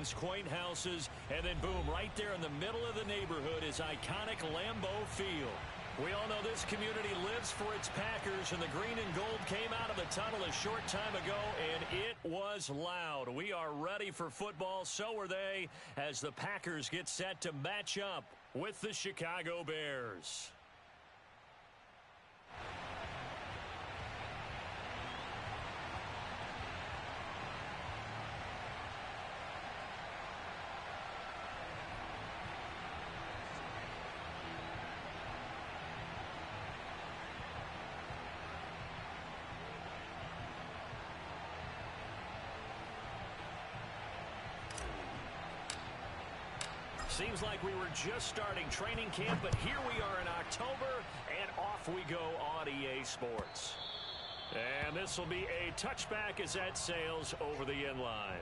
buildings, quaint houses, and then boom, right there in the middle of the neighborhood is iconic Lambeau Field. We all know this community lives for its Packers, and the green and gold came out of the tunnel a short time ago, and it was loud. We are ready for football, so are they, as the Packers get set to match up with the Chicago Bears. Seems like we were just starting training camp, but here we are in October, and off we go on EA Sports. And this will be a touchback as that sails over the end line.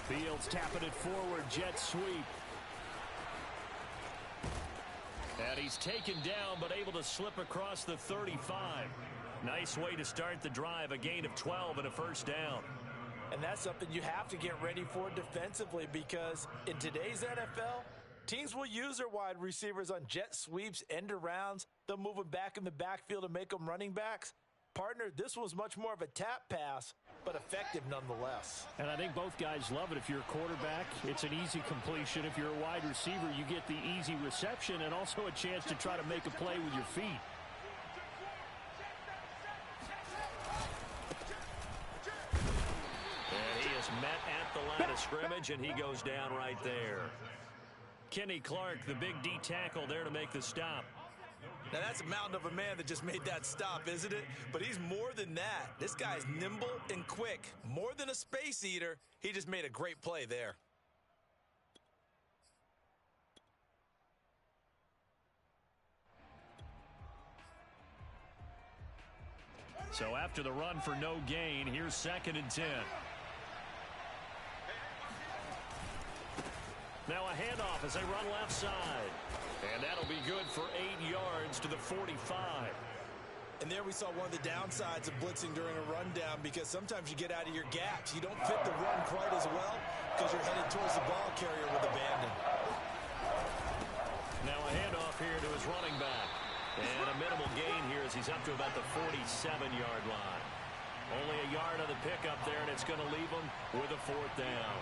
Fields tapping it forward, jet sweep. And he's taken down, but able to slip across the 35. Nice way to start the drive, a gain of 12 and a first down. And that's something you have to get ready for defensively, because in today's NFL, teams will use their wide receivers on jet sweeps, end arounds. They'll move them back in the backfield and make them running backs. Partner, this was much more of a tap pass, but effective nonetheless. And I think both guys love it. If you're a quarterback, it's an easy completion. If you're a wide receiver, you get the easy reception and also a chance to try to make a play with your feet. And he is met at the line of scrimmage, and he goes down right there. Kenny Clark, the big D tackle there to make the stop. Now, that's a mountain of a man that just made that stop, isn't it? But he's more than that. This guy's nimble and quick. More than a space eater, he just made a great play there. So after the run for no gain, here's 2nd and 10. Now a handoff as they run left side. And that'll be good for 8 yards to the 45. And there we saw one of the downsides of blitzing during a rundown, because sometimes you get out of your gaps. You don't fit the run quite as well because you're headed towards the ball carrier with abandon. Now a handoff here to his running back. And a minimal gain here as he's up to about the 47-yard line. Only a yard on the pickup there, and it's going to leave him with a 4th down.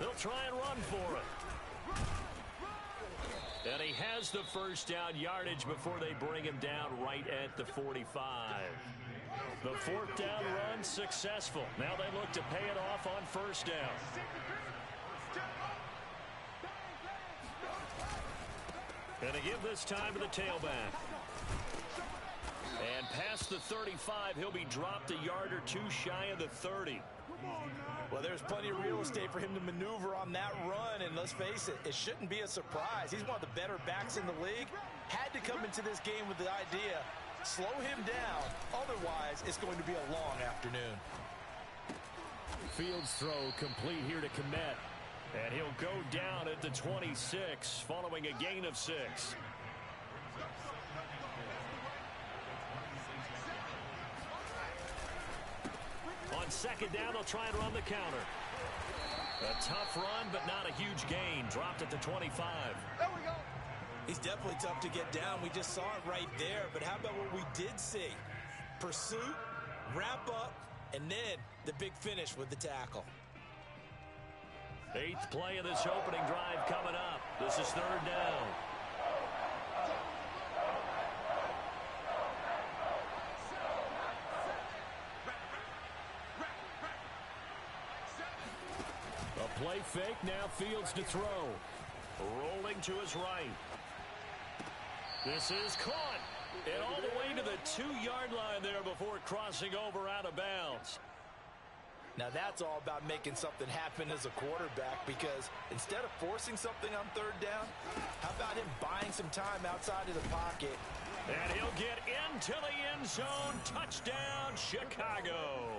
They'll try and run for it. And he has the first down yardage before they bring him down right at the 45. The 4th down run successful. Now they look to pay it off on 1st down. And to give this time to the tailback. And past the 35, he'll be dropped a yard or two shy of the 30. Well, there's plenty of real estate for him to maneuver on that run, and let's face it, it shouldn't be a surprise. He's one of the better backs in the league. Had to come into this game with the idea, slow him down, otherwise it's going to be a long afternoon. Fields throw complete here to Kmet, and he'll go down at the 26 following a gain of 6. On 2nd down, they'll try and run the counter. A tough run, but not a huge gain. Dropped at the 25. There we go. He's definitely tough to get down. We just saw it right there. But how about what we did see? Pursuit, wrap up, and then the big finish with the tackle. 8th play of this opening drive coming up. This is 3rd down. A play fake, now Fields to throw. Roll to his right. This is caught. And all the way to the 2-yard line there before crossing over out of bounds. Now that's all about making something happen as a quarterback, because instead of forcing something on third down, how about him buying some time outside of the pocket? And he'll get into the end zone. Touchdown, Chicago.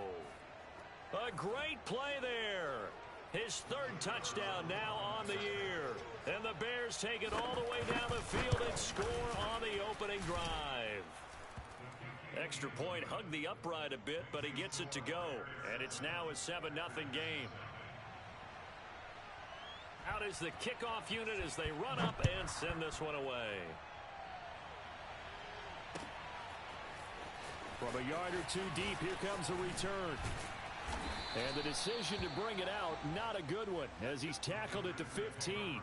A great play there. His third touchdown now on the year. And the Bears take it all the way down the field and score on the opening drive. Extra point hugged the upright a bit, but he gets it to go. And it's now a 7-0 game. Out is the kickoff unit as they run up and send this one away. From a yard or two deep, here comes a return. And the decision to bring it out, not a good one, as he's tackled it to 15.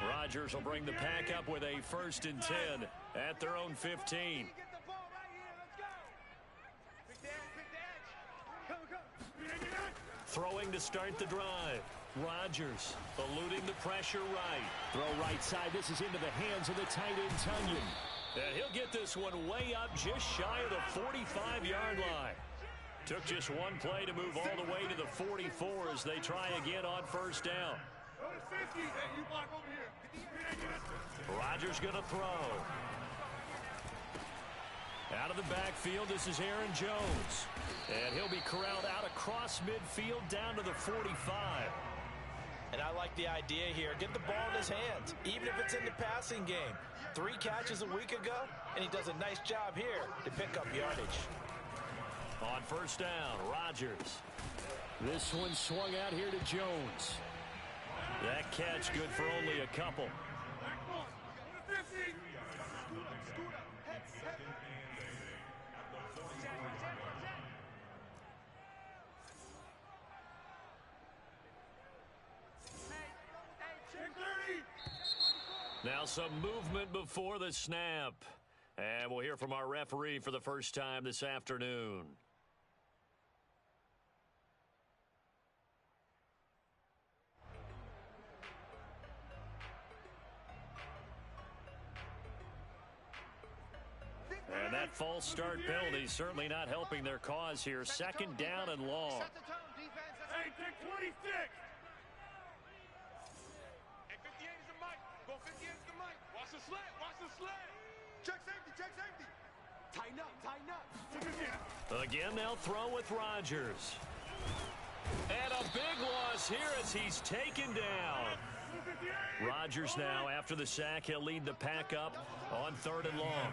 Rodgers will bring the pack up with a 1st and 10 at their own 15. Throwing to start the drive. Rodgers eluding the pressure right. Throw right side. This is into the hands of the tight end, Tunyon. And he'll get this one way up just shy of the 45-yard line. Took just one play to move all the way to the 44 as they try again on 1st down. Rodgers going to throw. Out of the backfield, this is Aaron Jones. And he'll be corralled out across midfield down to the 45. And I like the idea here. Get the ball in his hands, even if it's in the passing game. 3 catches a week ago, and he does a nice job here to pick up yardage. On 1st down, Rodgers. This one swung out here to Jones. That catch good for only a couple. Now some movement before the snap. And we'll hear from our referee for the first time this afternoon. And that false start penalty certainly not helping their cause here. 2nd down and long. Hey, take 26. Hey, 58 is the mic. Go 58 is the mic. Watch the slant. Watch the slant. Check safety. Check safety. Tighten up. Tighten up. Again, they'll throw with Rodgers. And a big loss here as he's taken down. Rodgers now, after the sack, he'll lead the pack up on 3rd and long.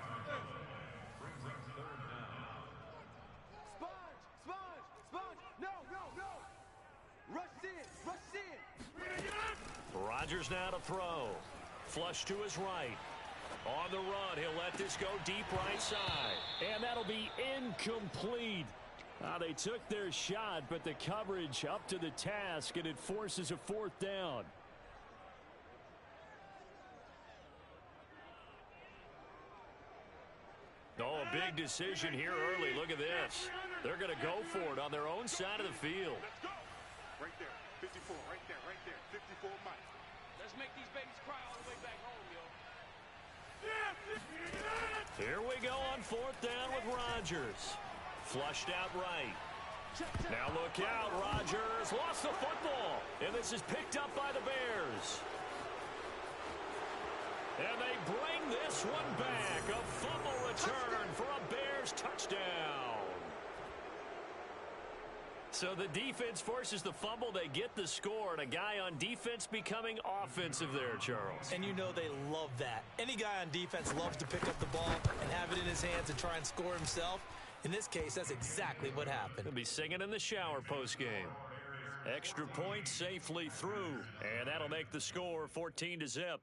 Rodgers now to throw. Flush to his right. On the run, he'll let this go deep right side. And that'll be incomplete. They took their shot, but the coverage up to the task, and it forces a 4th down. Oh, a big decision here early. Look at this. They're going to go for it on their own side of the field. Let's go. Right there. 54. Right there. Right there. 54 Mike. Let's make these babies cry all the way back home, yo. Here we go on 4th down with Rodgers. Flushed out right. Now look out. Rodgers lost the football. And this is picked up by the Bears. And they bring this one back. A fumble return for a Bears touchdown. So the defense forces the fumble. They get the score. And a guy on defense becoming offensive there, Charles. And you know they love that. Any guy on defense loves to pick up the ball and have it in his hands and try and score himself. In this case, that's exactly what happened. He'll be singing in the shower postgame. Extra point safely through. And that'll make the score 14-0.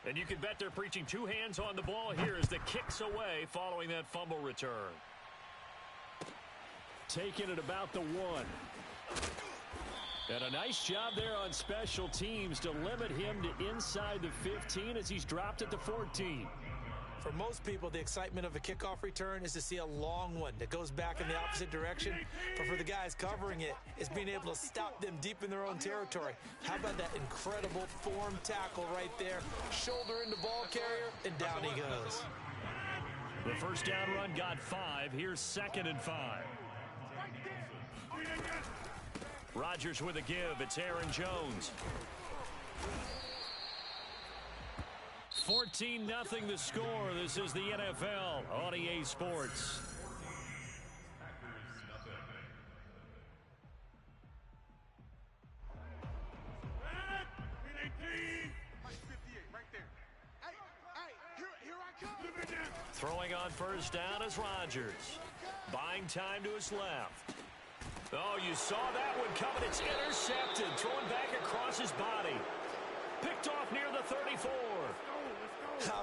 And you can bet they're preaching two hands on the ball here as the kick's away following that fumble return. Taking it about the 1. And a nice job there on special teams to limit him to inside the 15 as he's dropped at the 14. For most people, the excitement of a kickoff return is to see a long one that goes back in the opposite direction. But for the guys covering it, it's being able to stop them deep in their own territory. How about that incredible form tackle right there? Shoulder into ball carrier, and down he goes. The first down run got 5. Here's 2nd and 5. Rodgers with a give. It's Aaron Jones. 14-0 the score. This is the NFL on EA Sports. Throwing on first down is Rodgers. Buying time to his left. Oh, you saw that one coming. It's intercepted. Throwing back across his body. Picked off near the 34.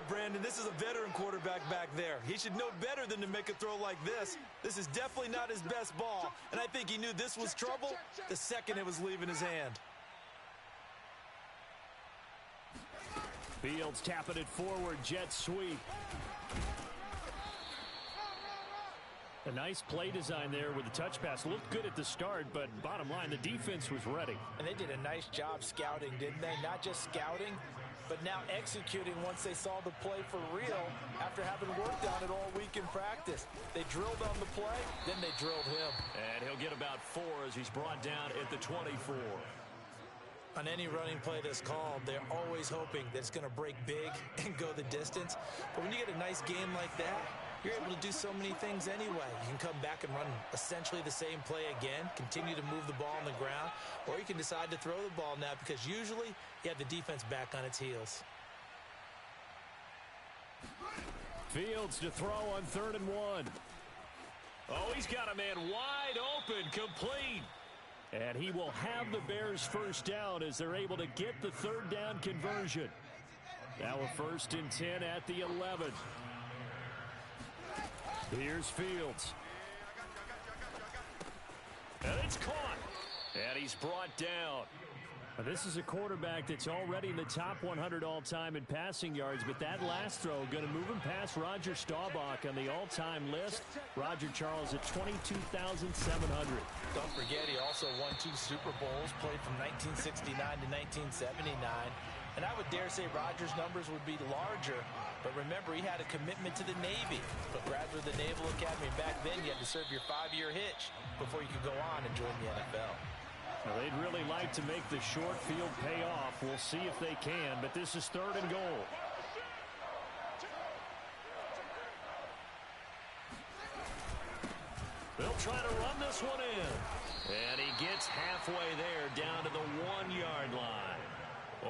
Brandon, this is a veteran quarterback back there. He should know better than to make a throw like this. This is definitely not his best ball, and I think he knew this was trouble the second it was leaving his hand. Fields tapping it forward, jet sweep. A nice play design there with the touch pass. Looked good at the start, but bottom line, the defense was ready. And they did a nice job scouting, didn't they? Not just scouting, but now executing once they saw the play for real after having worked on it all week in practice. They drilled on the play, then they drilled him. And he'll get about 4 as he's brought down at the 24. On any running play that's called, they're always hoping that it's going to break big and go the distance. But when you get a nice game like that, you're able to do so many things anyway. You can come back and run essentially the same play again, continue to move the ball on the ground, or you can decide to throw the ball now because usually you have the defense back on its heels. Fields to throw on 3rd and 1. Oh, he's got a man wide open, complete. And he will have the Bears first down as they're able to get the 3rd down conversion. Now a 1st and 10 at the 11. Here's Fields. And it's caught. And he's brought down. This is a quarterback that's already in the top 100 all-time in passing yards, but that last throw going to move him past Roger Staubach on the all-time list. Roger Charles at 22,700. Don't forget, he also won 2 Super Bowls, played from 1969 to 1979. And I would dare say Rodgers' numbers would be larger, but remember, he had a commitment to the Navy. But graduate of the Naval Academy, back then you had to serve your 5-year hitch before you could go on and join the NFL. Now, they'd really like to make the short field pay off. We'll see if they can, but this is 3rd and goal. They'll try to run this one in. And he gets halfway there down to the 1-yard line.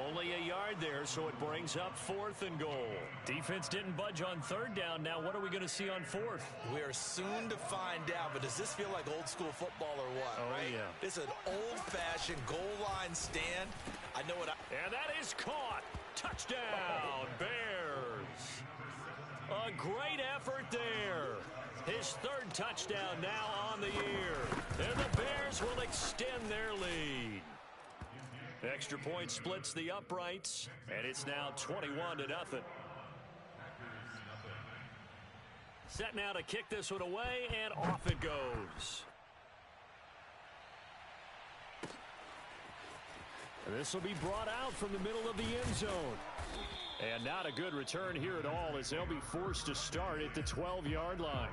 Only a yard there, so it brings up 4th and goal. Defense didn't budge on 3rd down. Now what are we going to see on 4th? We are soon to find out, but does this feel like old school football or what? Oh, right? Yeah. This is an old-fashioned goal line stand. I know what And that is caught. Touchdown, Bears. A great effort there. His 3rd touchdown now on the year. And the Bears will extend their lead. Extra point splits the uprights, and it's now 21-0. Set now to kick this one away, and off it goes. And this will be brought out from the middle of the end zone. And not a good return here at all as they'll be forced to start at the 12-yard line.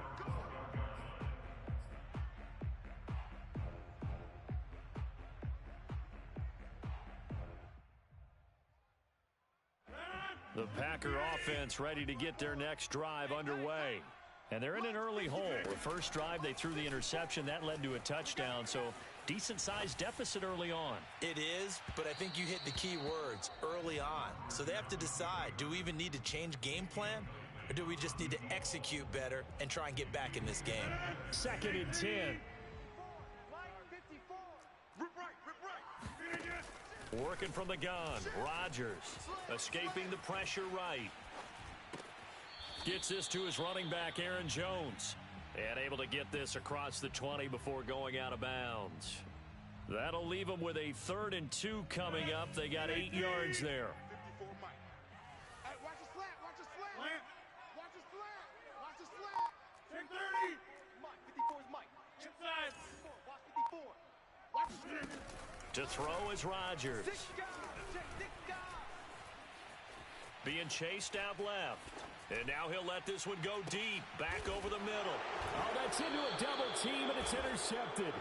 The Packer offense ready to get their next drive underway. And they're in an early hole. The first drive, they threw the interception. That led to a touchdown, so decent-sized deficit early on. It is, but I think you hit the key words, early on. So they have to decide, do we even need to change game plan? Or do we just need to execute better and try and get back in this game? 2nd and 10. Working from the gun. Rodgers escaping the pressure right. Gets this to his running back, Aaron Jones. And able to get this across the 20 before going out of bounds. That'll leave them with a 3rd and 2 coming up. They got 8 yards there. 54 Mike. Hey, watch the slant. Watch the slant. Watch the slant. Watch the slant. Check 30. Mike, 54 is Mike. Check size. Watch 54. Watch the slant. To throw is Rodgers. Six guys. Check 6 guys. Being chased out left. And now he'll let this one go deep. Back over the middle. Oh, that's into a double team, and it's intercepted.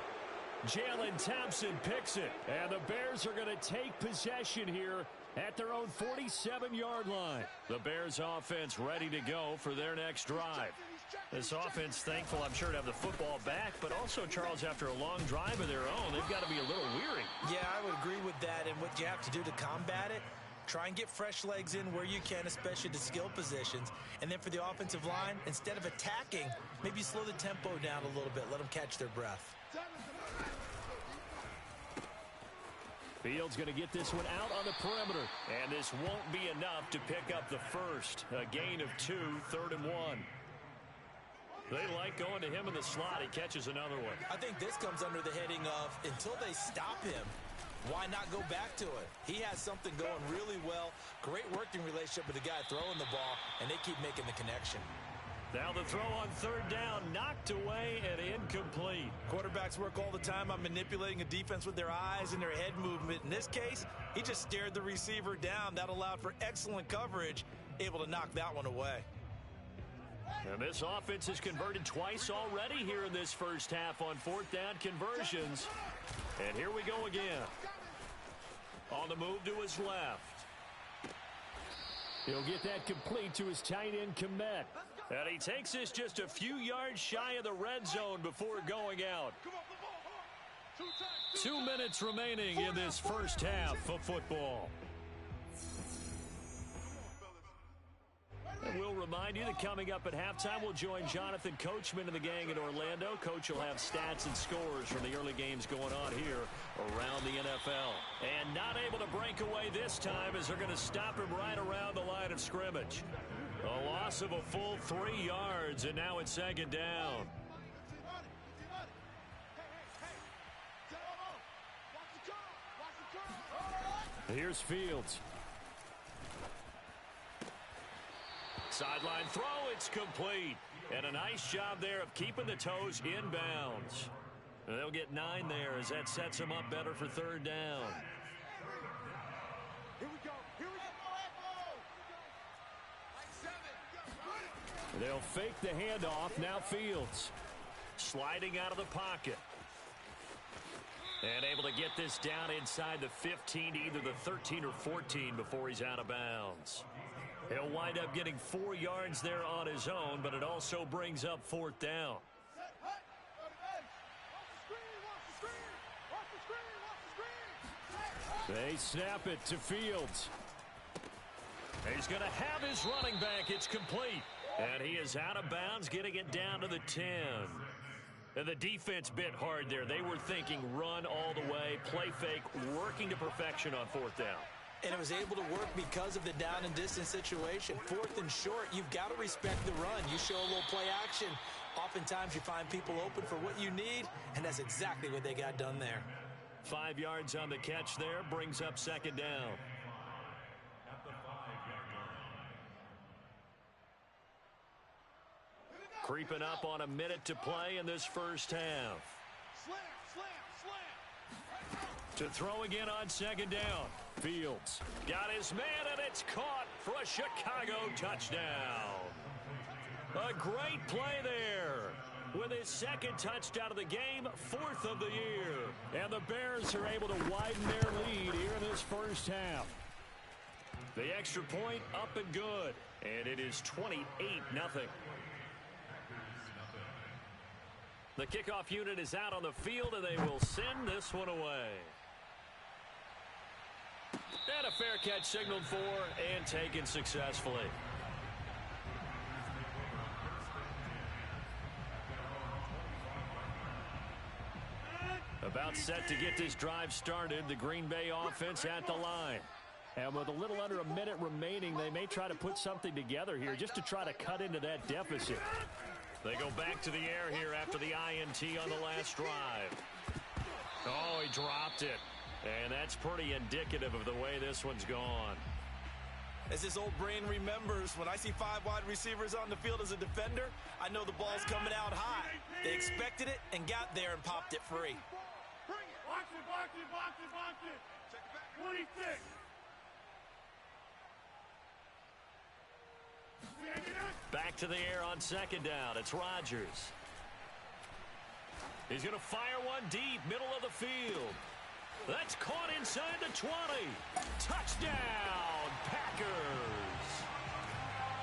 Jalen Thompson picks it. And the Bears are going to take possession here at their own 47-yard line. The Bears offense ready to go for their next drive. This offense thankful, I'm sure, to have the football back, but also, Charles, after a long drive of their own, they've got to be a little weary. Yeah, I would agree with that, and what you have to do to combat it, try and get fresh legs in where you can, especially the skill positions. And then for the offensive line, instead of attacking, maybe slow the tempo down a little bit. Let them catch their breath. Fields going to get this one out on the perimeter. And this won't be enough to pick up the first. A gain of 2, 3rd and 1. They like going to him in the slot. He catches another one. I think this comes under the heading of, until they stop him, why not go back to it? He has something going really well. Great working relationship with the guy throwing the ball, and they keep making the connection. Now the throw on 3rd down, knocked away and incomplete. Quarterbacks work all the time on manipulating a defense with their eyes and their head movement. In this case, he just stared the receiver down. That allowed for excellent coverage, able to knock that one away. And this offense has converted twice already here in this first half on 4th down conversions. And here we go again. On the move to his left. He'll get that complete to his tight end, Komet. And he takes this just a few yards shy of the red zone before going out. 2 minutes remaining in this first half of football. And we'll remind you that coming up at halftime, we'll join Jonathan Coachman and the gang in Orlando. Coach will have stats and scores from the early games going on here around the NFL. And not able to break away this time as they're going to stop him right around the line of scrimmage. A loss of a full 3 yards, and now it's 2nd down. Here's Fields. Sideline throw, it's complete. And a nice job there of keeping the toes inbounds. And they'll get 9 there as that sets them up better for 3rd down. Here we go. Here we go. They'll fake the handoff. Now Fields sliding out of the pocket. And able to get this down inside the 15, either the 13 or 14 before he's out of bounds. He'll wind up getting 4 yards there on his own, but it also brings up 4th down. They snap it to Fields. He's going to have his running back. It's complete. And he is out of bounds, getting it down to the 10. And the defense bit hard there. They were thinking run all the way, play fake, working to perfection on 4th down. And it was able to work because of the down and distance situation. 4th and short, you've got to respect the run. You show a little play action. Oftentimes you find people open for what you need, and that's exactly what they got done there. 5 yards on the catch there, brings up 2nd down. Creeping up on a minute to play in this first half. Slam, slam, slam. To throw again on 2nd down. Fields got his man, and it's caught for a Chicago touchdown. A great play there. With his 2nd touchdown of the game, 4th of the year. And the Bears are able to widen their lead here in this first half. The extra point up and good. And it is 28-0. The kickoff unit is out on the field, and they will send this one away. And a fair catch signaled for and taken successfully. About set to get this drive started. The Green Bay offense at the line. And with a little under a minute remaining, they may try to put something together here just to try to cut into that deficit. They go back to the air here after the INT on the last drive. Oh, he dropped it. And that's pretty indicative of the way this one's gone. As this old brain remembers, when I see 5 wide receivers on the field as a defender, I know the ball's coming out high. They expected it and got there and popped it free. Box it, box it, box it, box it. 26. Back to the air on second down. It's Rodgers. He's going to fire one deep, middle of the field. That's caught inside the 20. Touchdown, Packers.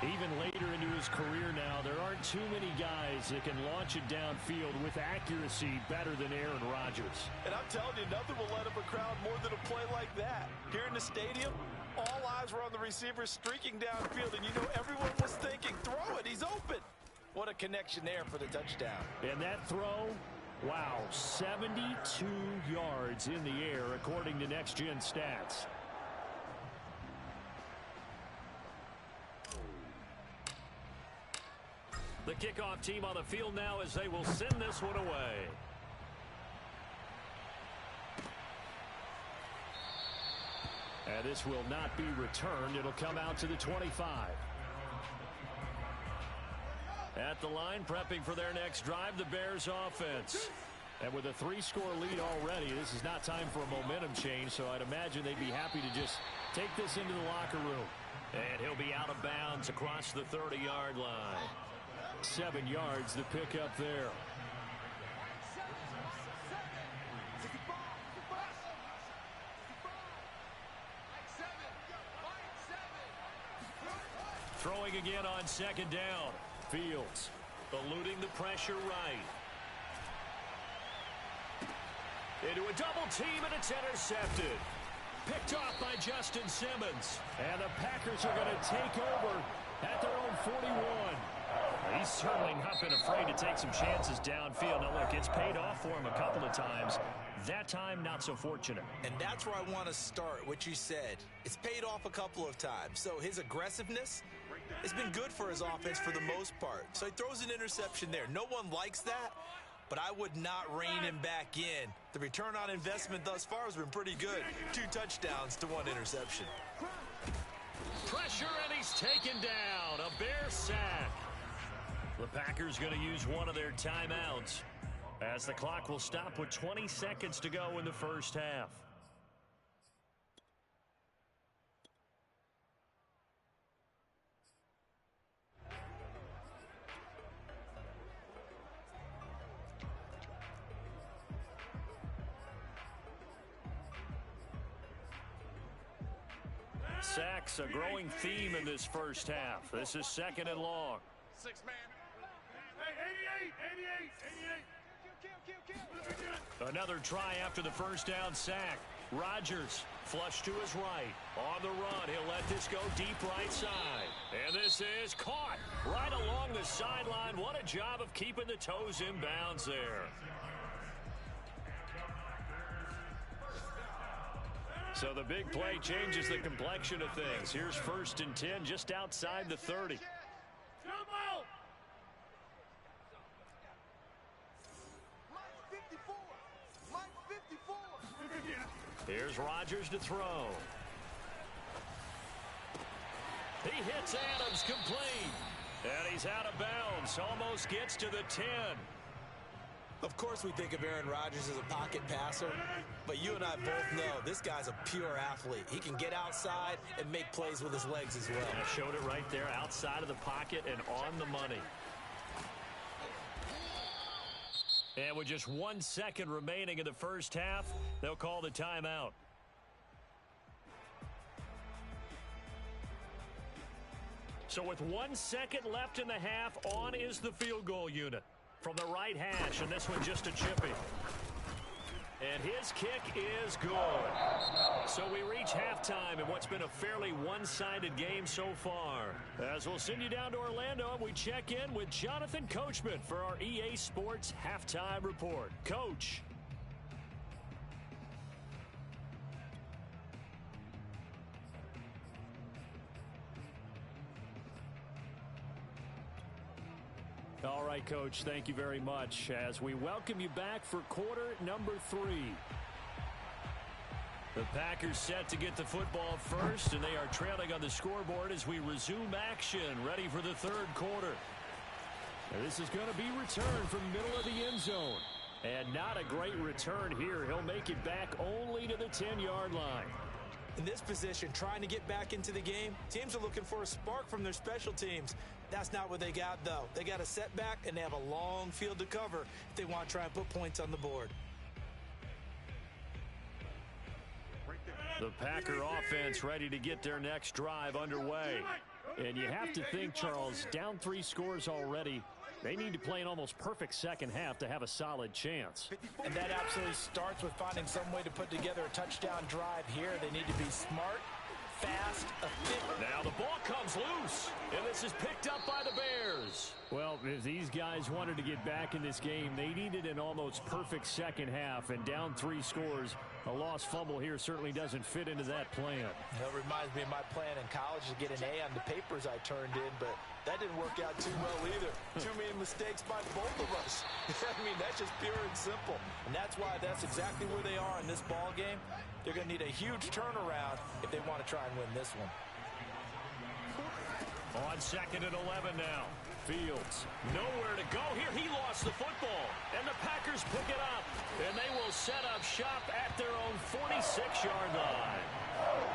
Even later into his career now, there aren't too many guys that can launch it downfield with accuracy better than Aaron Rodgers. And I'm telling you, nothing will light up a crowd more than a play like that. Here in the stadium, all eyes were on the receiver streaking downfield, and you know everyone was thinking, throw it, he's open. What a connection there for the touchdown. And that throw, wow, 72 yards in the air according to Next Gen Stats. The kickoff team on the field now as they will send this one away. And this will not be returned. It'll come out to the 25. At the line, prepping for their next drive, the Bears offense. And with a 3-score lead already, this is not time for a momentum change, so I'd imagine they'd be happy to just take this into the locker room. And he'll be out of bounds across the 30-yard line. 7 yards the pick up there. Throwing again on second down. Fields eluding the pressure right. Into a double team, and it's intercepted. Picked off by Justin Simmons. And the Packers are going to take over at their own 41. He's certainly not been afraid to take some chances downfield. Now, look, it's paid off for him a couple of times. That time, not so fortunate. And that's where I want to start, what you said. It's paid off a couple of times. So his aggressiveness has been good for his offense for the most part. So he throws an interception there. No one likes that, but I would not rein him back in. The return on investment thus far has been pretty good. 2 touchdowns to 1 interception. Pressure, and he's taken down. A Bear sack. The Packers going to use one of their timeouts as the clock will stop with 20 seconds to go in the first half. Sacks, a growing theme in this first half. This is second and long. 6 man. Hey, 88. Another try after the first down sack. Rodgers flush to his right. On the run, he'll let this go deep right side. And this is caught right along the sideline. What a job of keeping the toes in bounds there. So the big play changes the complexion of things. Here's 1st and 10 just outside the 30. Here's Rodgers to throw. He hits Adams complete. And he's out of bounds. Almost gets to the 10. Of course we think of Aaron Rodgers as a pocket passer, but you and I both know this guy's a pure athlete. He can get outside and make plays with his legs as well. I showed it right there, outside of the pocket and on the money. And with just 1 second remaining in the first half, they'll call the timeout. So with 1 second left in the half, on is the field goal unit from the right hash, and this one just a chippy. And his kick is good. So we reach halftime in what's been a fairly one-sided game so far. As we'll send you down to Orlando, and we check in with Jonathan Coachman for our EA Sports Halftime Report. Coach. All right, Coach, thank you very much as we welcome you back for quarter number 3. The Packers set to get the football first, and they are trailing on the scoreboard as we resume action, ready for the third quarter. And this is going to be returned from the middle of the end zone. And not a great return here. He'll make it back only to the 10-yard line. In this position, trying to get back into the game, teams are looking for a spark from their special teams. That's not what they got, though. They got a setback, and they have a long field to cover if they want to try and put points on the board. The Packer offense ready to get their next drive underway. And you have to think, Charles, down 3 scores already. They need to play an almost perfect second half to have a solid chance. And that absolutely starts with finding some way to put together a touchdown drive here. They need to be smart, fast, efficient. Now the ball comes loose, and this is picked up by the Bears. Well, if these guys wanted to get back in this game, they needed an almost perfect second half, and down 3 scores. A lost fumble here certainly doesn't fit into that plan. It reminds me of my plan in college to get an A on the papers I turned in, but that didn't work out too well either. Too many mistakes by both of us. I mean, that's just pure and simple. And that's why that's exactly where they are in this ball game. They're going to need a huge turnaround if they want to try and win this one. On 2nd and 11 now. Fields, nowhere to go here. He lost the football, and the Packers pick it up, and they will set up shop at their own 46-yard line.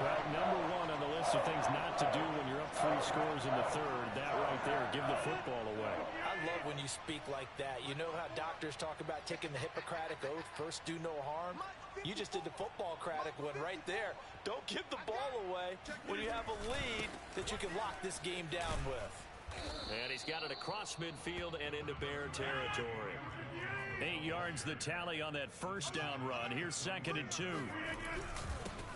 Well, number 1 on the list of things not to do when you're up 3 scores in the third, that right there, give the football away. I love when you speak like that. You know how doctors talk about taking the Hippocratic Oath, first do no harm? You just did the football-cratic one right there. Don't give the ball away when you have a lead that you can lock this game down with. And he's got it across midfield and into Bear territory. 8 yards the tally on that first down run. Here's 2nd and 2.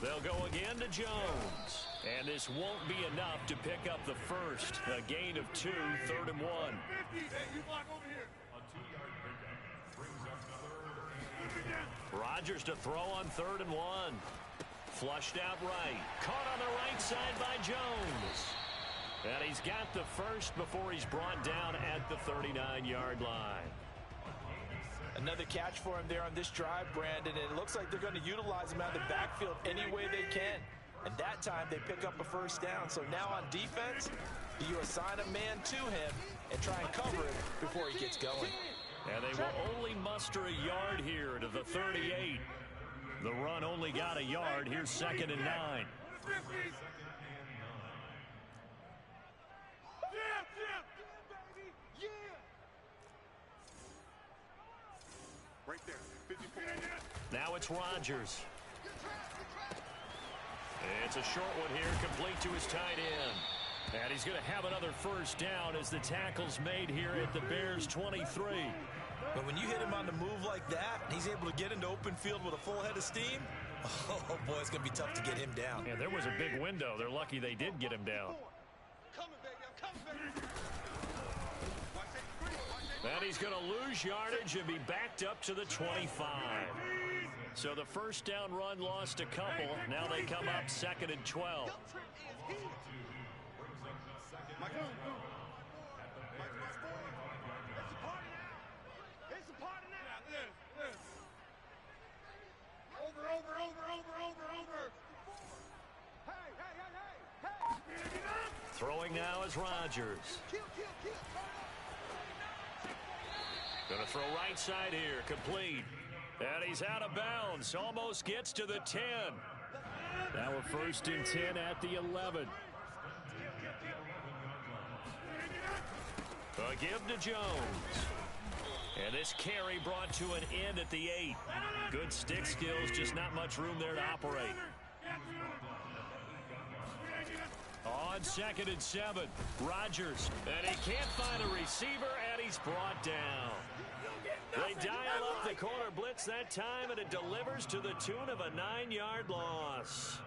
They'll go again to Jones. And this won't be enough to pick up the first. A gain of 2, 3rd and 1. Rodgers to throw on 3rd and 1. Flushed out right. Caught on the right side by Jones. And he's got the first before he's brought down at the 39-yard line. Another catch for him there on this drive, Brandon, and it looks like they're going to utilize him out of the backfield any way they can. And that time they pick up a first down. So now on defense, you assign a man to him and try and cover it before he gets going. And they will only muster a yard here to the 38. The run only got a yard. Here's 2nd and 9. Right there, 54. Now it's Rodgers. It's a short one here, complete to his tight end. And he's going to have another first down as the tackle's made here at the Bears' 23. But when you hit him on the move like that, he's able to get into open field with a full head of steam, oh, boy, it's going to be tough to get him down. Yeah, there was a big window. They're lucky they did get him down. Coming, baby, I'm coming, baby. And he's going to lose yardage and be backed up to the 25. So the first down run lost a couple. Now they come up 2nd and 12. Throwing now is Rodgers. Going to throw right side here, complete. And he's out of bounds, almost gets to the 10. Now a 1st and 10 at the 11. A give to Jones. And this carry brought to an end at the 8. Good stick skills, just not much room there to operate. On 2nd and 7, Rodgers, and he can't find a receiver, and he's brought down. They dial up the corner blitz that time, and it delivers to the tune of a 9-yard loss.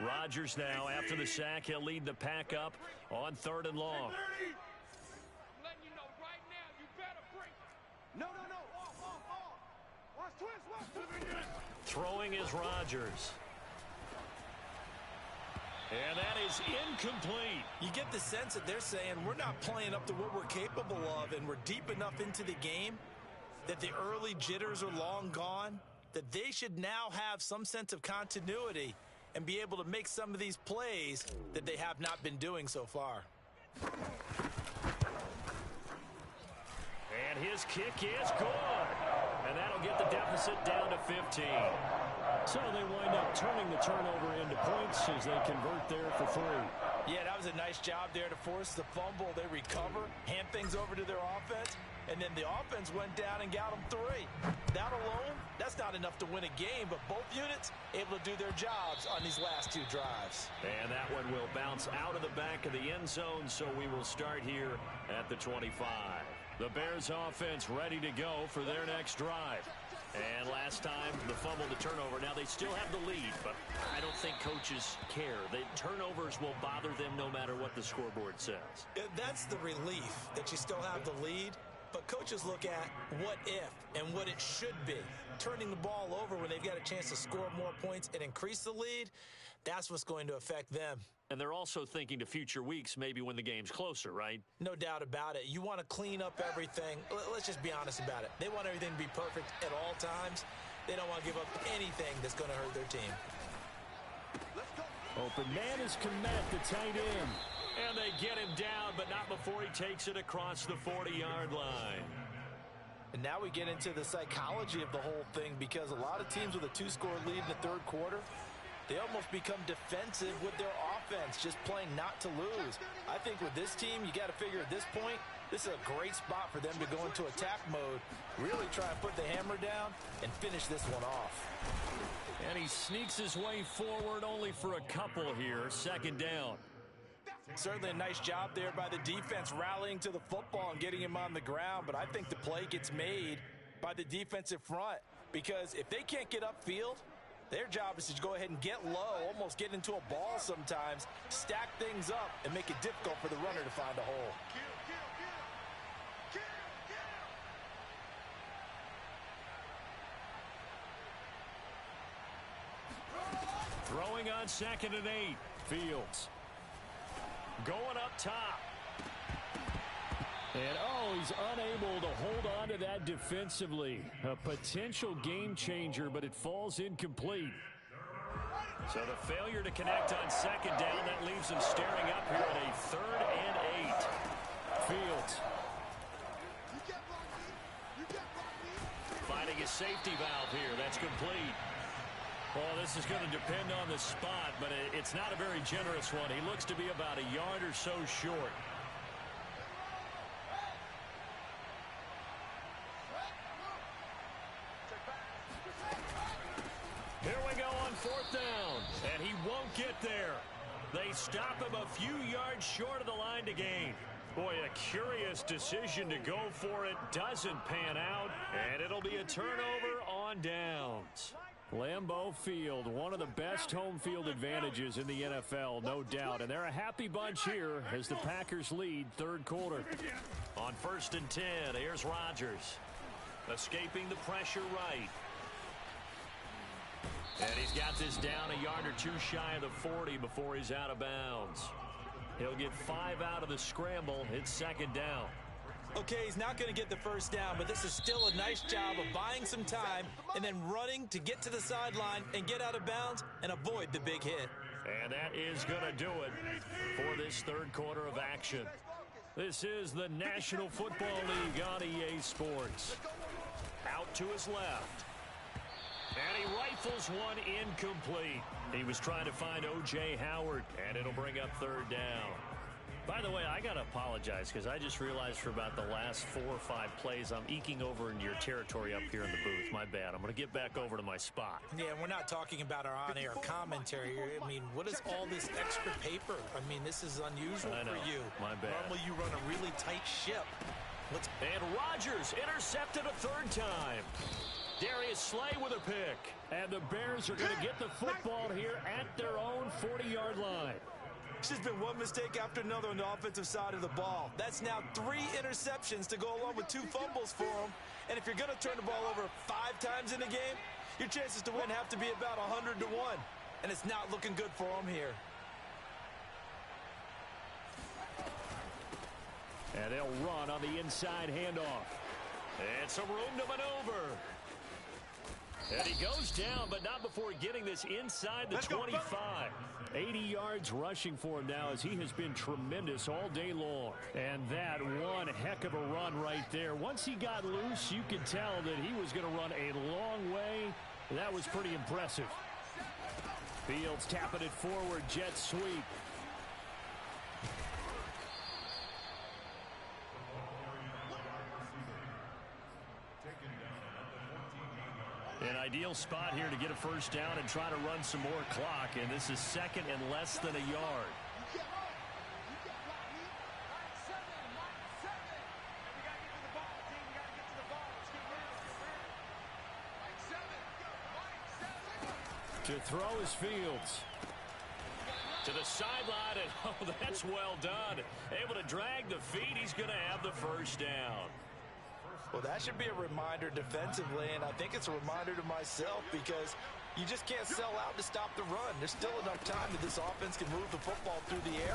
Rodgers now, after the sack, he'll lead the pack up on 3rd and long. I'm letting you know right now, you better break. No. Off. Watch twist. Throwing is Rodgers. And that is incomplete. You get the sense that they're saying we're not playing up to what we're capable of, and we're deep enough into the game that the early jitters are long gone, that they should now have some sense of continuity and be able to make some of these plays that they have not been doing so far. And his kick is good. And that'll get the deficit down to 15. So they wind up turning the turnover into points as they convert there for 3. Yeah, that was a nice job there to force the fumble. They recover, hand things over to their offense, and then the offense went down and got them 3. That alone, that's not enough to win a game, but both units able to do their jobs on these last 2 drives. And that one will bounce out of the back of the end zone, so we will start here at the 25. The Bears offense ready to go for their next drive. And last time, the fumble, the turnover. Now, they still have the lead, but I don't think coaches care. The turnovers will bother them no matter what the scoreboard says. That's the relief that you still have the lead, but coaches look at what if and what it should be. Turning the ball over when they've got a chance to score more points and increase the lead, that's what's going to affect them. And they're also thinking to future weeks, maybe when the game's closer, right? No doubt about it. You want to clean up everything. Let's just be honest about it. They want everything to be perfect at all times. They don't want to give up anything that's going to hurt their team. Open man is Komet, the tight end. And they get him down, but not before he takes it across the 40-yard line. And now we get into the psychology of the whole thing, because a lot of teams with a 2-score lead in the third quarter, they almost become defensive with their offense, just playing not to lose. I think with this team, you got to figure at this point, this is a great spot for them to go into attack mode, really try and put the hammer down and finish this one off. And he sneaks his way forward only for a couple here, second down. Certainly a nice job there by the defense rallying to the football and getting him on the ground, but I think the play gets made by the defensive front, because if they can't get upfield, their job is to go ahead and get low, almost get into a ball sometimes, stack things up, and make it difficult for the runner to find a hole. Throwing on 2nd and 8. Fields. Going up top. And, he's unable to hold on to that defensively. A potential game changer, but it falls incomplete. So the failure to connect on 2nd down, that leaves him staring up here at a 3rd and 8. Fields. Finding his safety valve here. That's complete. Well, this is going to depend on the spot, but it's not a very generous one. He looks to be about a yard or so short. Here we go on 4th down, and he won't get there. They stop him a few yards short of the line to gain. Boy, a curious decision to go for it. Doesn't pan out, and it'll be a turnover on downs. Lambeau Field, one of the best home field advantages in the NFL, no doubt. And they're a happy bunch here as the Packers lead third quarter. On 1st and 10, here's Rodgers. Escaping the pressure right. And he's got this down a yard or two shy of the 40 before he's out of bounds. He'll get 5 out of the scramble. It's 2nd down. Okay, he's not going to get the first down, but this is still a nice job of buying some time and then running to get to the sideline and get out of bounds and avoid the big hit. And that is going to do it for this third quarter of action. This is the National Football League on EA Sports. Out to his left. And he rifles one incomplete. He was trying to find O.J. Howard, and it'll bring up 3rd down. By the way, I got to apologize because I just realized for about the last 4 or 5 plays, I'm eking over into your territory up here in the booth. My bad. I'm going to get back over to my spot. Yeah, we're not talking about our on-air commentary here. I mean, what is all this extra paper? I mean, this is unusual for you. My bad. Normally you run a really tight ship. And Rodgers intercepted a 3rd time. Darius Slay with a pick. And the Bears are going to get the football here at their own 40-yard line. It's just been one mistake after another on the offensive side of the ball. That's now 3 interceptions to go along with 2 fumbles for them. And if you're going to turn the ball over 5 times in a game, your chances to win have to be about 100 to 1. And it's not looking good for them here. And they'll run on the inside handoff. And some room to maneuver. And he goes down, but not before getting this inside the 25. 80 yards rushing for him now as he has been tremendous all day long. And that one heck of a run right there. Once he got loose, you could tell that he was going to run a long way. That was pretty impressive. Fields tapping it forward, jet sweep. An ideal spot here to get a first down and try to run some more clock, and this is second and less than a yard. To throw is Fields. To the sideline, and oh, that's well done. Able to drag the feet. He's going to have the first down. Well, that should be a reminder defensively, and I think it's a reminder to myself because you just can't sell out to stop the run. There's still enough time that this offense can move the football through the air,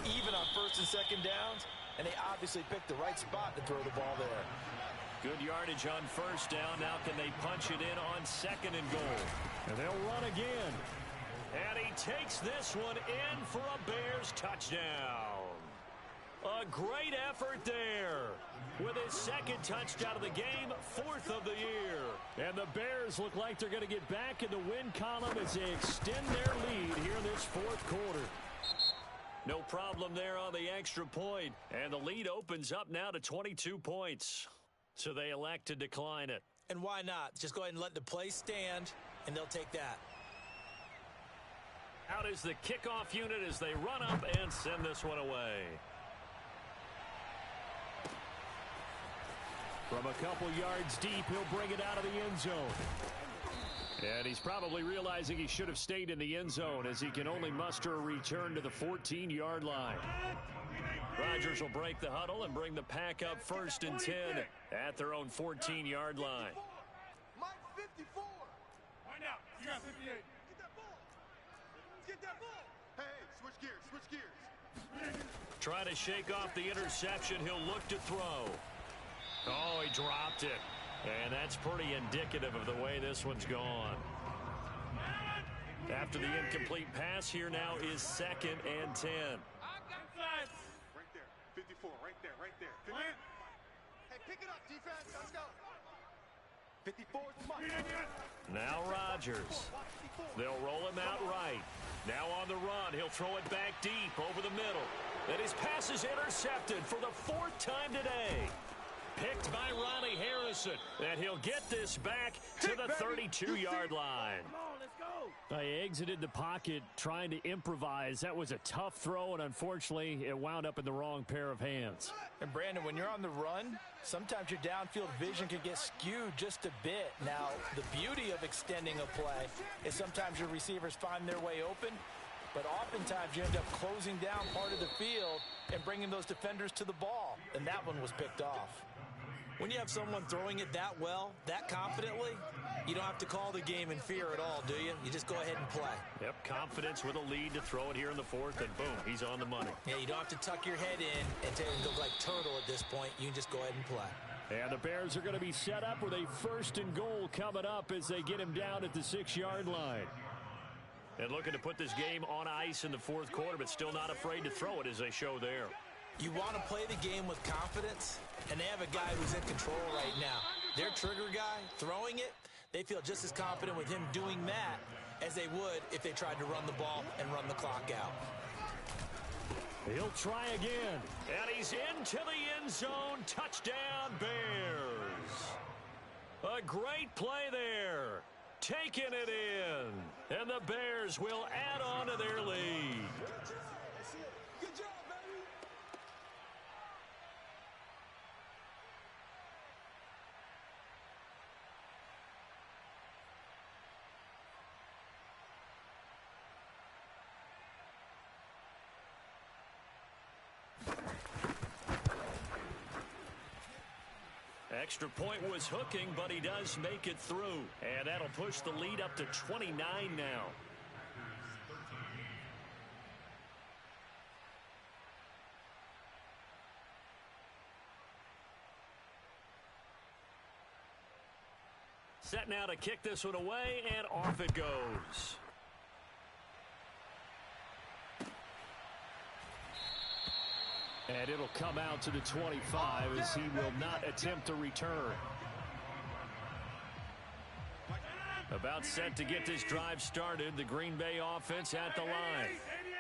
even on first and second downs, and they obviously picked the right spot to throw the ball there. Good yardage on first down. Now can they punch it in on second and goal? And they'll run again. And he takes this one in for a Bears touchdown. A great effort there. With his second touchdown of the game, fourth of the year. And the Bears look like they're going to get back in the win column as they extend their lead here in this fourth quarter. No problem there on the extra point. And the lead opens up now to 22 points. So they elect to decline it. And why not? Just go ahead and let the play stand, and they'll take that. Out is the kickoff unit as they run up and send this one away. From a couple yards deep, he'll bring it out of the end zone. And he's probably realizing he should have stayed in the end zone as he can only muster a return to the 14-yard line. Rodgers will break the huddle and bring the pack up first and 10 at their own 14-yard line. Mike 54. Find out. You got 58. Get that ball. Get that ball. Hey, switch gears. Switch gears. Trying to shake off the interception. He'll look to throw. Oh, he dropped it. And that's pretty indicative of the way this one's gone. After the incomplete pass, here now is second and 10. Right there. 54. Right there. Right there. Hey, pick it up, defense. Let's go. 54 is Mike. Now Rodgers. They'll roll him out right. Now on the run. He'll throw it back deep over the middle. And his pass is intercepted for the fourth time today. Picked by Ronnie Harrison. And he'll get this back to the 32-yard line. Come on, let's go. They exited the pocket trying to improvise. That was a tough throw, and unfortunately, it wound up in the wrong pair of hands. And, Brandon, when you're on the run, sometimes your downfield vision can get skewed just a bit. Now, the beauty of extending a play is sometimes your receivers find their way open, but oftentimes you end up closing down part of the field and bringing those defenders to the ball, and that one was picked off. When you have someone throwing it that well, that confidently, you don't have to call the game in fear at all, do you? You just go ahead and play. Yep, confidence with a lead to throw it here in the fourth, and boom, he's on the money. Yeah, you don't have to tuck your head in and look like turtle at this point. You can just go ahead and play. And the Bears are going to be set up with a first and goal coming up as they get him down at the 6-yard line. And looking to put this game on ice in the fourth quarter, but still not afraid to throw it as they show there. You want to play the game with confidence, and they have a guy who's in control right now. Their trigger guy, throwing it, they feel just as confident with him doing that as they would if they tried to run the ball and run the clock out. He'll try again, and he's into the end zone. Touchdown, Bears. A great play there. Taking it in, and the Bears will add on to their lead. Good job, baby. Extra point was hooking, but he does make it through. And that'll push the lead up to 29 now. Set now to kick this one away, and off it goes. And it'll come out to the 25 as he will not attempt to return. About set to get this drive started, the Green Bay offense at the line.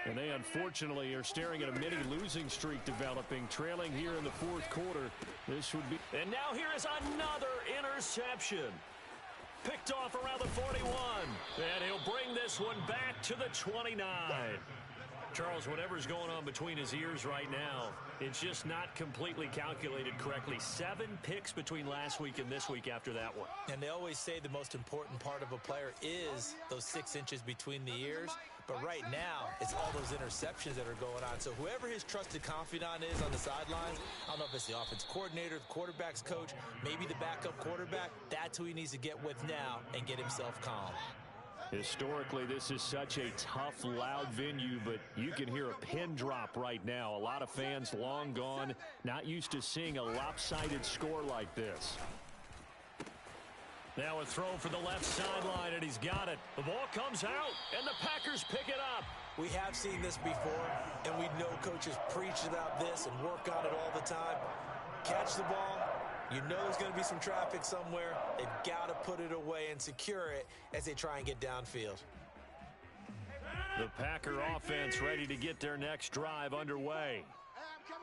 And they unfortunately are staring at a mini losing streak developing, trailing here in the fourth quarter. This would be... And now here is another interception. Picked off around the 41. And he'll bring this one back to the 29. Charles, whatever's going on between his ears right now, it's just not completely calculated correctly. 7 picks between last week and this week after that one. And they always say the most important part of a player is those 6 inches between the ears. But right now, it's all those interceptions that are going on. So whoever his trusted confidant is on the sidelines, I don't know if it's the offense coordinator, the quarterback's coach, maybe the backup quarterback, that's who he needs to get with now and get himself calm. Historically, this is such a tough, loud venue, but you can hear a pin drop right now. A lot of fans long gone, not used to seeing a lopsided score like this. Now a throw for the left sideline, and he's got it. The ball comes out, and the Packers pick it up. We have seen this before, and we know coaches preach about this and work on it all the time. Catch the ball. You know there's going to be some traffic somewhere. They've got to put it away and secure it as they try and get downfield. The Packer offense ready to get their next drive underway.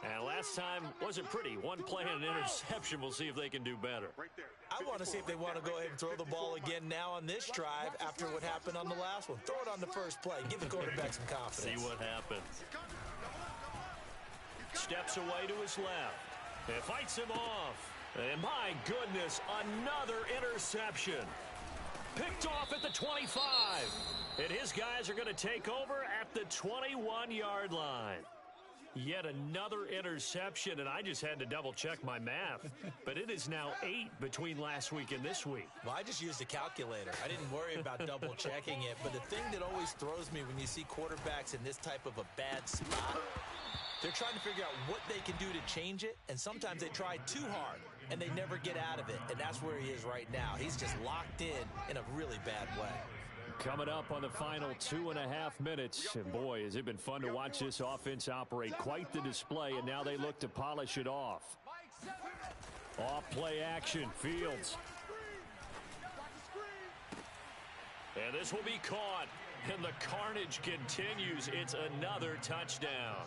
And last time wasn't pretty. One play and an interception. We'll see if they can do better. I want to see if they want to go ahead and throw the ball again now on this drive after what happened on the last one. Throw it on the first play. Give the quarterback some confidence. See what happens. Steps away to his left. And fights him off. And my goodness, another interception. Picked off at the 25. And his guys are going to take over at the 21-yard line. Yet another interception, and I just had to double-check my math. But it is now 8 between last week and this week. Well, I just used a calculator. I didn't worry about double-checking it. But the thing that always throws me when you see quarterbacks in this type of a bad spot, they're trying to figure out what they can do to change it, and sometimes they try too hard, and they never get out of it, and that's where he is right now. He's just locked in a really bad way. Coming up on the final 2.5 minutes, and boy, has it been fun to watch this offense operate. Quite the display, and now they look to polish it off. Off play action, Fields. And this will be caught, and the carnage continues. It's another touchdown.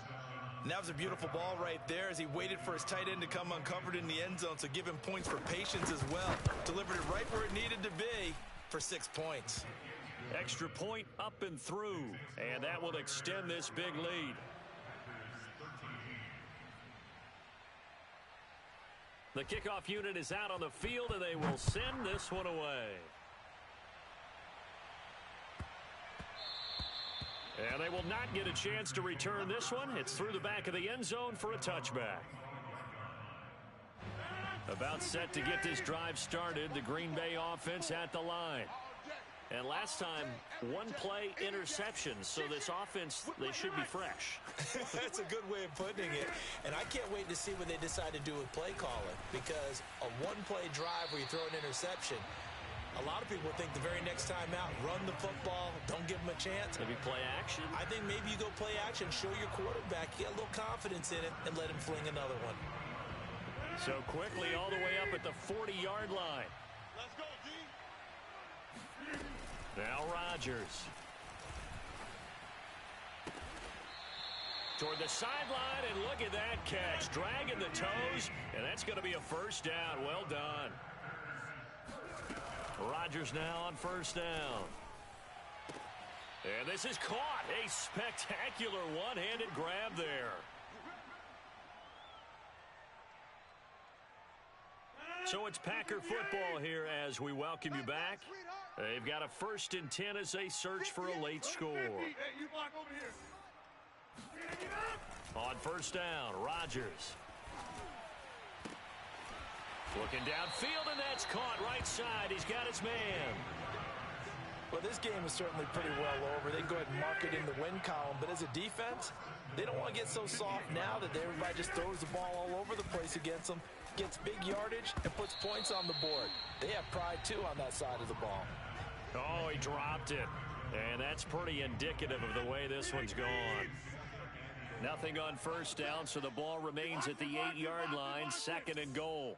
And that was a beautiful ball right there as he waited for his tight end to come uncovered in the end zone, so give him points for patience as well. Delivered it right where it needed to be for 6 points. Extra point up and through, and that will extend this big lead. The kickoff unit is out on the field, and they will send this one away. And they will not get a chance to return this one. It's through the back of the end zone for a touchback. About set to get this drive started, the Green Bay offense at the line. And last time, 1 play interception, so this offense, they should be fresh. That's a good way of putting it. And I can't wait to see what they decide to do with play calling, because a 1-play drive where you throw an interception, a lot of people think the very next time out, run the football, don't give them a chance. Maybe play action? I think maybe you go play action, show your quarterback, get a little confidence in it, and let him fling another one. So quickly all the way up at the 40-yard line. Let's go, D. Now Rodgers. Toward the sideline, and look at that catch. Dragging the toes, and that's going to be a first down. Well done. Rodgers now on first down. And this is caught. A spectacular one-handed grab there. So it's Packer football here as we welcome you back. They've got a 1st and 10 as they search for a late score. On first down, Rodgers. Looking downfield, and that's caught right side. He's got his man. Well, this game is certainly pretty well over. They can go ahead and mark it in the win column. But as a defense, they don't want to get so soft now that everybody just throws the ball all over the place against them. gets big yardage, and puts points on the board. They have pride, too, on that side of the ball. Oh, he dropped it. And that's pretty indicative of the way this one's gone. Nothing on first down, so the ball remains at the 8-yard line, 2nd and goal.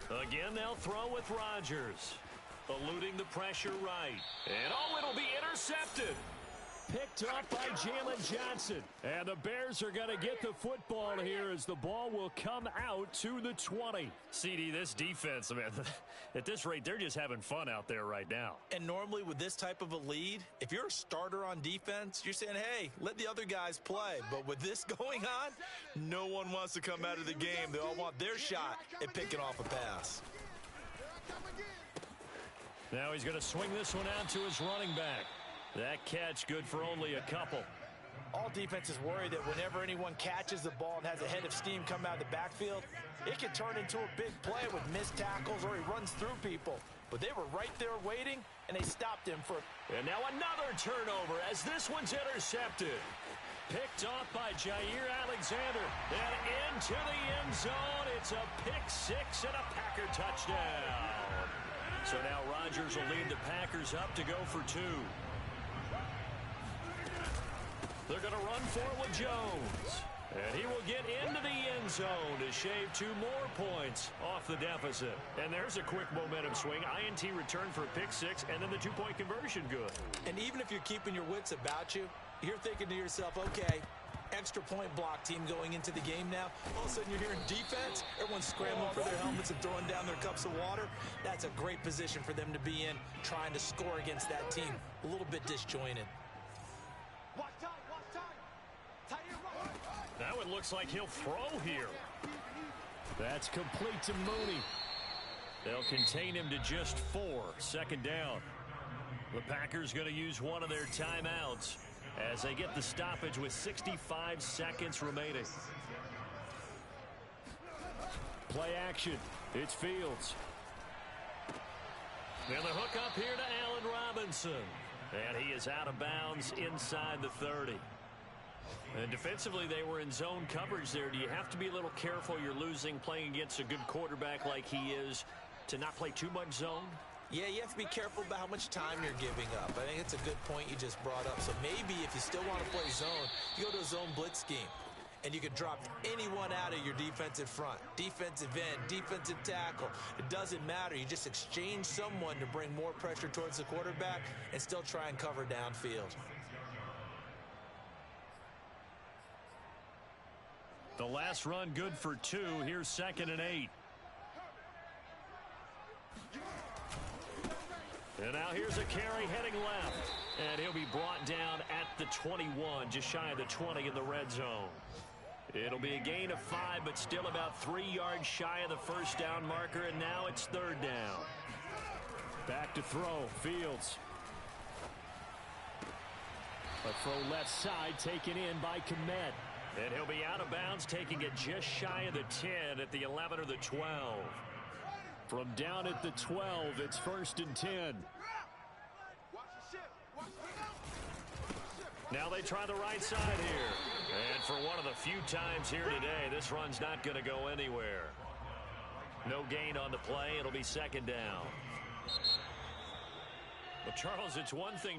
Again, they'll throw with Rodgers. Eluding the pressure right. And, it'll be intercepted. Picked up by Jalen Johnson. And the Bears are going to get the football here as the ball will come out to the 20. CD, this defense, man, at this rate, they're just having fun out there right now. And normally with this type of a lead, if you're a starter on defense, you're saying, hey, let the other guys play. But with this going on, no one wants to come out of the game. They all want their shot at picking off a pass. Now he's going to swing this one out to his running back. That catch good for only a couple. All defenses worry that whenever anyone catches the ball and has a head of steam come out of the backfield, it can turn into a big play with missed tackles or he runs through people. But they were right there waiting, and they stopped him for... And now another turnover as this one's intercepted. Picked off by Jair Alexander. And into the end zone. It's a pick six and a Packer touchdown. So now Rodgers will lead the Packers up to go for 2. They're going to run for it with Jones. And he will get into the end zone to shave 2 more points off the deficit. And there's a quick momentum swing. INT return for a pick six, and then the 2-point conversion good. And even if you're keeping your wits about you, you're thinking to yourself, okay, extra point block team going into the game now. All of a sudden you're hearing defense. Everyone's scrambling for their helmets and throwing down their cups of water. That's a great position for them to be in, trying to score against that team. A little bit disjointed. Now it looks like he'll throw here. That's complete to Mooney. They'll contain him to just 4. 2nd down. The Packers going to use one of their timeouts as they get the stoppage with 65 seconds remaining. Play action. It's Fields. And the hook up here to Allen Robinson. And he is out of bounds inside the 30. And defensively, they were in zone coverage there. Do you have to be a little careful you're losing playing against a good quarterback like he is to not play too much zone? Yeah, you have to be careful about how much time you're giving up. I think it's a good point you just brought up. So maybe if you still want to play zone, you go to a zone blitz scheme. And you can drop anyone out of your defensive front. Defensive end, defensive tackle. It doesn't matter. You just exchange someone to bring more pressure towards the quarterback and still try and cover downfield. The last run good for 2. Here's 2nd and 8. And now here's a carry heading left. And he'll be brought down at the 21, just shy of the 20 in the red zone. It'll be a gain of 5, but still about 3 yards shy of the first down marker, and now it's 3rd down. Back to throw, Fields. A throw left side taken in by Kmet. And he'll be out of bounds, taking it just shy of the 10 at the 11 or the 12. From down at the 12, it's 1st and 10. Now they try the right side here. And for one of the few times here today, this run's not going to go anywhere. No gain on the play. It'll be 2nd down. Well, Charles, it's one thing